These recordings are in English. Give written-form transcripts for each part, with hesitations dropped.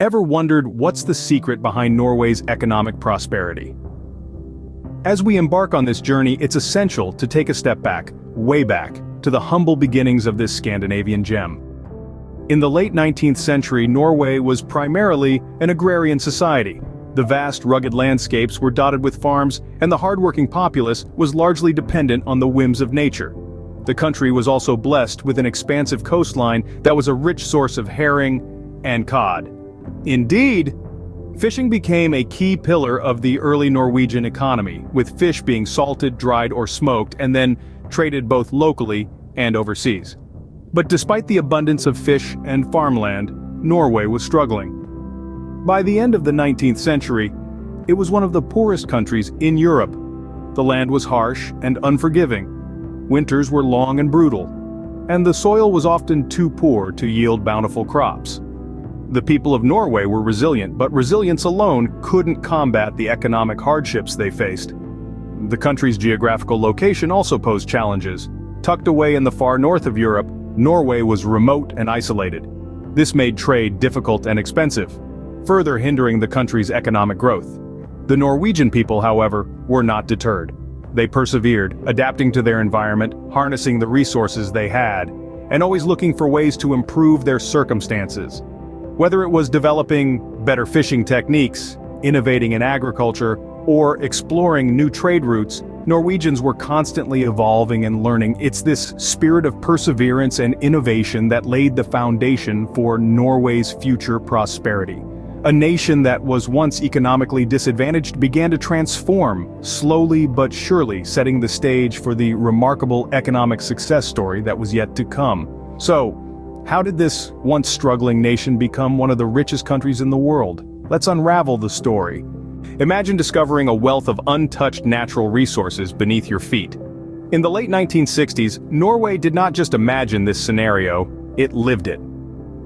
Ever wondered what's the secret behind Norway's economic prosperity? As we embark on this journey, it's essential to take a step back, way back, to the humble beginnings of this Scandinavian gem. In the late 19th century, Norway was primarily an agrarian society. The vast, rugged landscapes were dotted with farms, and the hardworking populace was largely dependent on the whims of nature. The country was also blessed with an expansive coastline that was a rich source of herring and cod. Indeed, fishing became a key pillar of the early Norwegian economy, with fish being salted, dried, or smoked, and then traded both locally and overseas. But despite the abundance of fish and farmland, Norway was struggling. By the end of the 19th century, it was one of the poorest countries in Europe. The land was harsh and unforgiving. Winters were long and brutal, and the soil was often too poor to yield bountiful crops. The people of Norway were resilient, but resilience alone couldn't combat the economic hardships they faced. The country's geographical location also posed challenges. Tucked away in the far north of Europe, Norway was remote and isolated. This made trade difficult and expensive, further hindering the country's economic growth. The Norwegian people, however, were not deterred. They persevered, adapting to their environment, harnessing the resources they had, and always looking for ways to improve their circumstances. Whether it was developing better fishing techniques, innovating in agriculture, or exploring new trade routes, Norwegians were constantly evolving and learning. It's this spirit of perseverance and innovation that laid the foundation for Norway's future prosperity. A nation that was once economically disadvantaged began to transform, slowly but surely setting the stage for the remarkable economic success story that was yet to come. So, how did this once struggling nation become one of the richest countries in the world? Let's unravel the story. Imagine discovering a wealth of untouched natural resources beneath your feet. In the late 1960s, Norway did not just imagine this scenario, it lived it.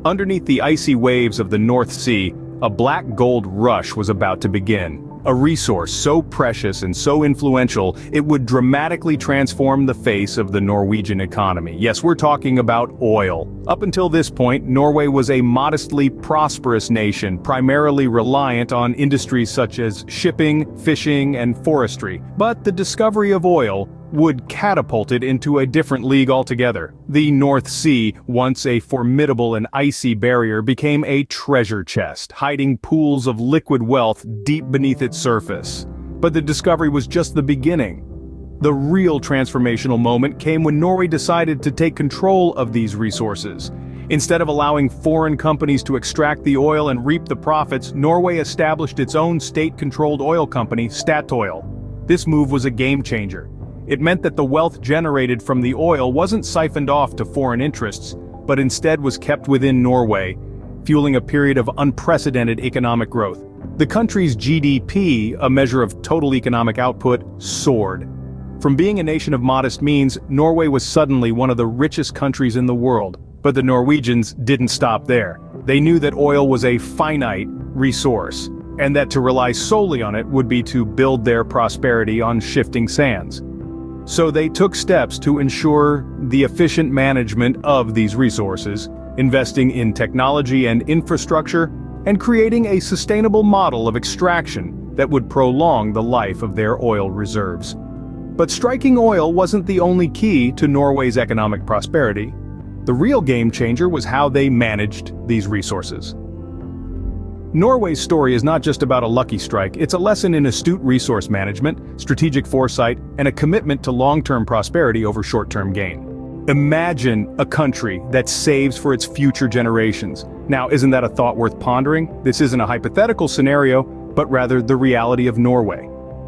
Underneath the icy waves of the North Sea, a black gold rush was about to begin. A resource so precious and so influential, it would dramatically transform the face of the Norwegian economy. Yes, we're talking about oil. Up until this point, Norway was a modestly prosperous nation, primarily reliant on industries such as shipping, fishing, and forestry. But the discovery of oil would catapult it into a different league altogether. The North Sea, once a formidable and icy barrier, became a treasure chest, hiding pools of liquid wealth deep beneath its surface. But the discovery was just the beginning. The real transformational moment came when Norway decided to take control of these resources. Instead of allowing foreign companies to extract the oil and reap the profits, Norway established its own state-controlled oil company, Statoil. This move was a game changer. It meant that the wealth generated from the oil wasn't siphoned off to foreign interests, but instead was kept within Norway, fueling a period of unprecedented economic growth. The country's GDP, a measure of total economic output, soared. From being a nation of modest means, Norway was suddenly one of the richest countries in the world. But the Norwegians didn't stop there. They knew that oil was a finite resource, and that to rely solely on it would be to build their prosperity on shifting sands. So they took steps to ensure the efficient management of these resources, investing in technology and infrastructure, and creating a sustainable model of extraction that would prolong the life of their oil reserves. But striking oil wasn't the only key to Norway's economic prosperity. The real game changer was how they managed these resources. Norway's story is not just about a lucky strike, it's a lesson in astute resource management, strategic foresight, and a commitment to long-term prosperity over short-term gain. Imagine a country that saves for its future generations. Now, isn't that a thought worth pondering? This isn't a hypothetical scenario, but rather the reality of Norway.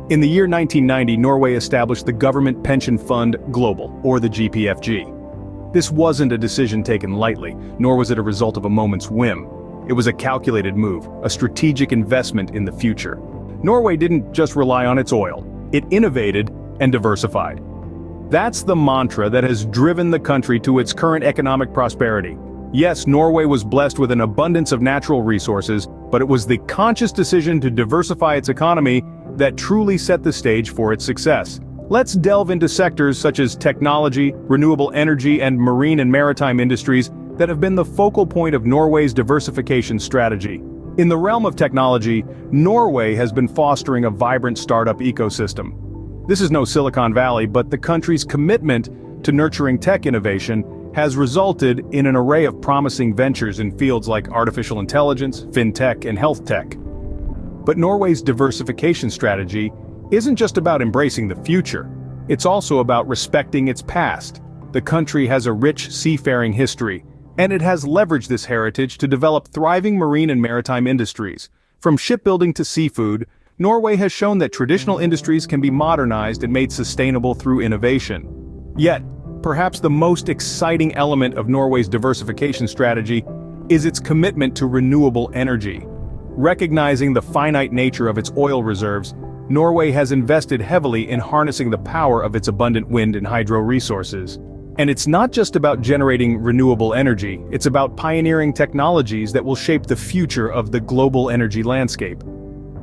In the year 1990, Norway established the Government Pension Fund Global, or the GPFG. This wasn't a decision taken lightly, nor was it a result of a moment's whim. It was a calculated move, a strategic investment in the future. Norway didn't just rely on its oil, it innovated and diversified. That's the mantra that has driven the country to its current economic prosperity. Yes, Norway was blessed with an abundance of natural resources, but it was the conscious decision to diversify its economy that truly set the stage for its success. Let's delve into sectors such as technology, renewable energy, and marine and maritime industries that have been the focal point of Norway's diversification strategy. In the realm of technology, Norway has been fostering a vibrant startup ecosystem. This is no Silicon Valley, but the country's commitment to nurturing tech innovation has resulted in an array of promising ventures in fields like artificial intelligence, fintech, and health tech. But Norway's diversification strategy isn't just about embracing the future, it's also about respecting its past. The country has a rich seafaring history, and it has leveraged this heritage to develop thriving marine and maritime industries. From shipbuilding to seafood, Norway has shown that traditional industries can be modernized and made sustainable through innovation. Yet, perhaps the most exciting element of Norway's diversification strategy is its commitment to renewable energy. Recognizing the finite nature of its oil reserves, Norway has invested heavily in harnessing the power of its abundant wind and hydro resources. And it's not just about generating renewable energy, it's about pioneering technologies that will shape the future of the global energy landscape.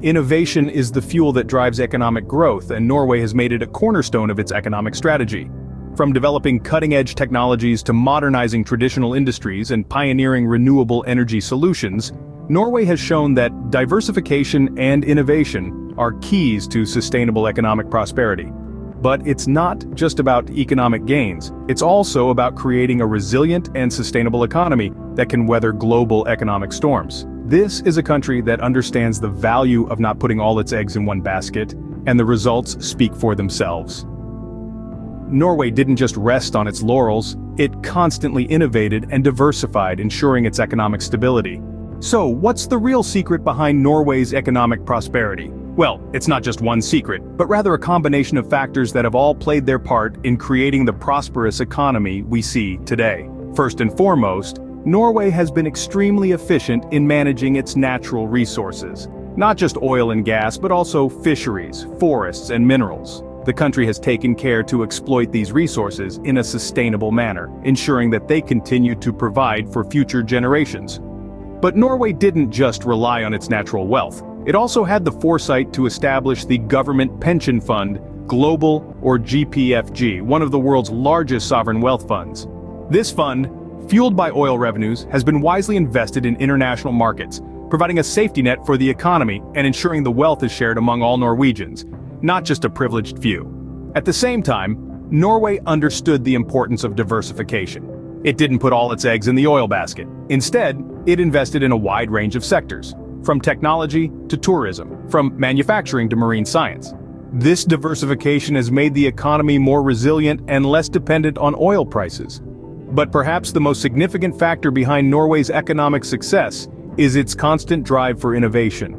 Innovation is the fuel that drives economic growth, and Norway has made it a cornerstone of its economic strategy. From developing cutting-edge technologies to modernizing traditional industries and pioneering renewable energy solutions, Norway has shown that diversification and innovation are keys to sustainable economic prosperity. But it's not just about economic gains, it's also about creating a resilient and sustainable economy that can weather global economic storms. This is a country that understands the value of not putting all its eggs in one basket, and the results speak for themselves. Norway didn't just rest on its laurels, it constantly innovated and diversified, ensuring its economic stability. So, what's the real secret behind Norway's economic prosperity? Well, it's not just one secret, but rather a combination of factors that have all played their part in creating the prosperous economy we see today. First and foremost, Norway has been extremely efficient in managing its natural resources. Not just oil and gas, but also fisheries, forests, and minerals. The country has taken care to exploit these resources in a sustainable manner, ensuring that they continue to provide for future generations. But Norway didn't just rely on its natural wealth. It also had the foresight to establish the Government Pension Fund Global, or GPFG, one of the world's largest sovereign wealth funds. This fund, fueled by oil revenues, has been wisely invested in international markets, providing a safety net for the economy and ensuring the wealth is shared among all Norwegians, not just a privileged few. At the same time, Norway understood the importance of diversification. It didn't put all its eggs in the oil basket. Instead, it invested in a wide range of sectors, from technology to tourism, from manufacturing to marine science. This diversification has made the economy more resilient and less dependent on oil prices. But perhaps the most significant factor behind Norway's economic success is its constant drive for innovation.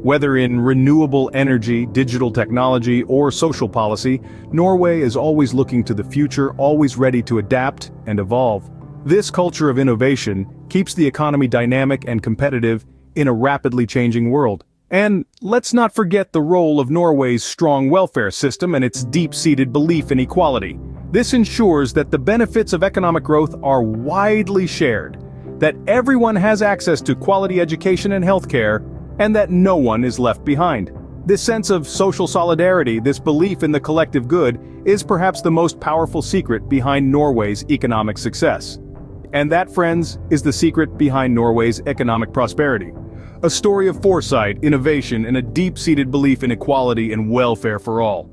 Whether in renewable energy, digital technology, or social policy, Norway is always looking to the future, always ready to adapt and evolve. This culture of innovation keeps the economy dynamic and competitive in a rapidly changing world. And let's not forget the role of Norway's strong welfare system and its deep-seated belief in equality. This ensures that the benefits of economic growth are widely shared, that everyone has access to quality education and healthcare, and that no one is left behind. This sense of social solidarity, this belief in the collective good, is perhaps the most powerful secret behind Norway's economic success. And that, friends, is the secret behind Norway's economic prosperity. A story of foresight, innovation, and a deep-seated belief in equality and welfare for all.